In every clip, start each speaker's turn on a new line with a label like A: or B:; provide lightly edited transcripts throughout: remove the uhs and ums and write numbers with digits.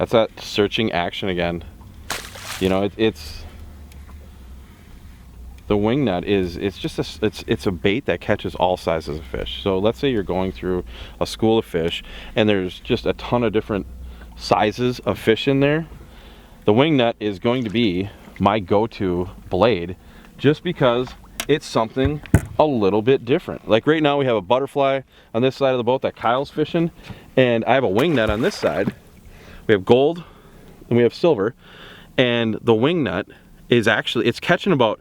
A: That's that searching action again. You know, it's the wingnut it's just it's a bait that catches all sizes of fish. So let's say you're going through a school of fish and there's just a ton of different sizes of fish in there. The wingnut is going to be my go-to blade just because it's something a little bit different. Like right now we have a butterfly on this side of the boat that Kyle's fishing, and I have a wingnut on this side. We have gold and we have silver, and the wingnut is actually, it's catching about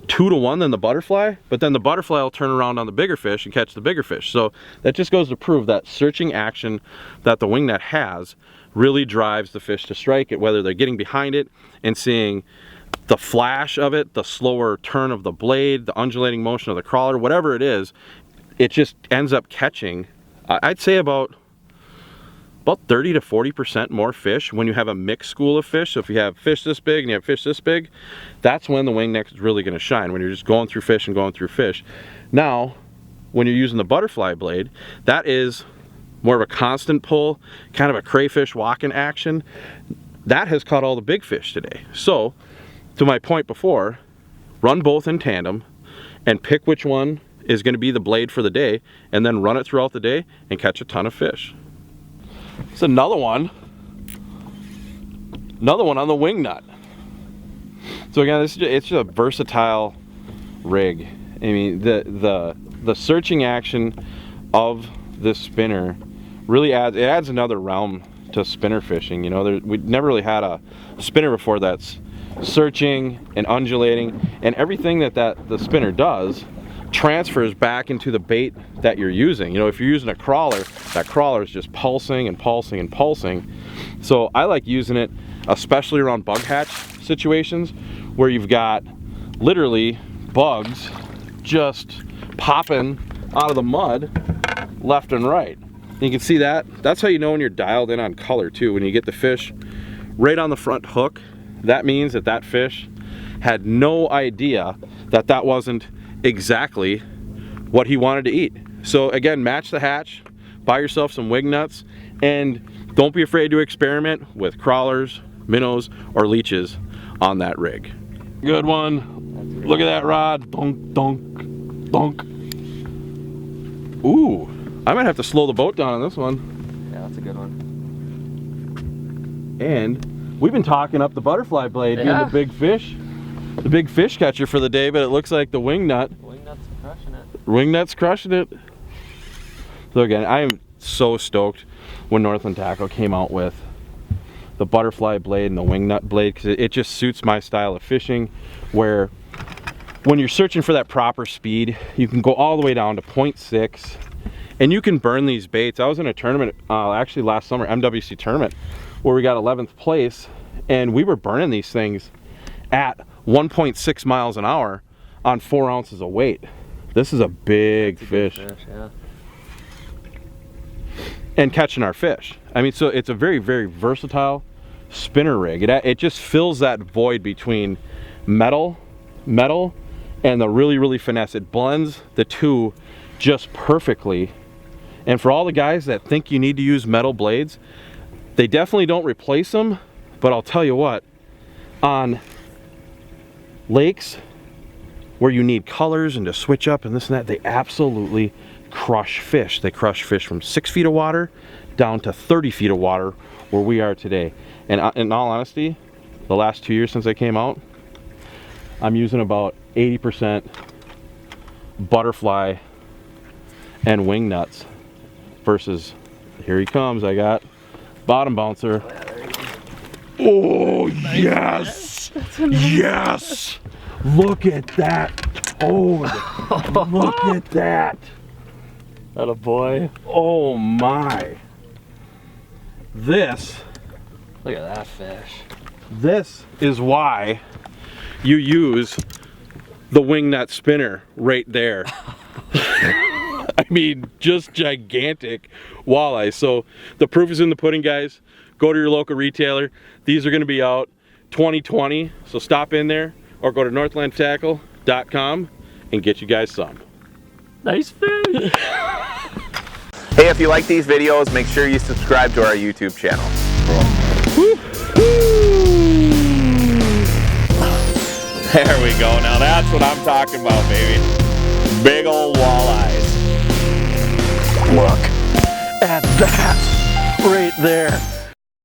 A: 2 to 1 than the butterfly, but then the butterfly will turn around on the bigger fish and catch the bigger fish. So that just goes to prove that searching action that the wingnut has really drives the fish to strike it, whether they're getting behind it and seeing the flash of it, the slower turn of the blade, the undulating motion of the crawler, whatever it is, it just ends up catching, I'd say about 30 to 40% more fish when you have a mixed school of fish. So if you have fish this big and you have fish this big, that's when the wingnut is really going to shine, when you're just going through fish and going through fish. Now, when you're using the butterfly blade, that is more of a constant pull, kind of a crayfish walking action. That has caught all the big fish today. So, to my point before, run both in tandem and pick which one is going to be the blade for the day, and then run it throughout the day and catch a ton of fish. It's another one on the wingnut. So again, it's just a versatile rig. I mean, the searching action of this spinner really adds another realm to spinner fishing. You know, we never really had a spinner before that's searching and undulating, and everything that the spinner does transfers back into the bait that you're using. You know, if you're using a crawler, that crawler is just pulsing and pulsing and pulsing. So I like using it especially around bug hatch situations where you've got literally bugs just popping out of the mud left and right. And you can see that. That's how you know when you're dialed in on color too. When you get the fish right on the front hook, that means that that fish had no idea that that wasn't exactly what he wanted to eat. So again, match the hatch, buy yourself some wingnuts, and don't be afraid to experiment with crawlers, minnows, or leeches on that rig. Good one. Look at that rod. Donk, donk, donk. Ooh, I might have to slow the boat down on this one.
B: Yeah, that's a good one.
A: And we've been talking up the butterfly blade being the big fish catcher for the day, but it looks like the wingnut's crushing it. Wingnut's crushing it. So again, I am so stoked when Northland Tackle came out with the butterfly blade and the wingnut blade, because it just suits my style of fishing, where when you're searching for that proper speed, you can go all the way down to 0.6 and you can burn these baits. I was in a tournament actually last summer, MWC tournament, where we got 11th place, and we were burning these things at 1.6 miles an hour on 4 ounces of weight. This is a big fish.
B: Yeah.
A: And catching our fish. I mean, so it's a very, very versatile spinner rig. It just fills that void between metal, and the really, really finesse. It blends the two just perfectly. And for all the guys that think you need to use metal blades, they definitely don't replace them, but I'll tell you what, on lakes where you need colors and to switch up and this and that, they absolutely crush fish. They crush fish from 6 feet of water down to 30 feet of water where we are today. And in all honesty, the last 2 years since I came out, I'm using about 80% butterfly and wingnuts versus, here he comes, I got bottom bouncer. Oh, yes! Yes! Look at that toad! Look at that!
B: Atta boy.
A: Oh my! This.
B: Look at that fish.
A: This is why you use the wingnut spinner right there. I mean, just gigantic walleye. So the proof is in the pudding, guys. Go to your local retailer. These are going to be out 2020. So stop in there or go to northlandtackle.com and get you guys some.
B: Nice fish.
C: Hey, if you like these videos, make sure you subscribe to our YouTube channel.
A: Woo!
C: There we go. Now that's what I'm talking about, baby. Big old walleyes.
B: Look at that right there.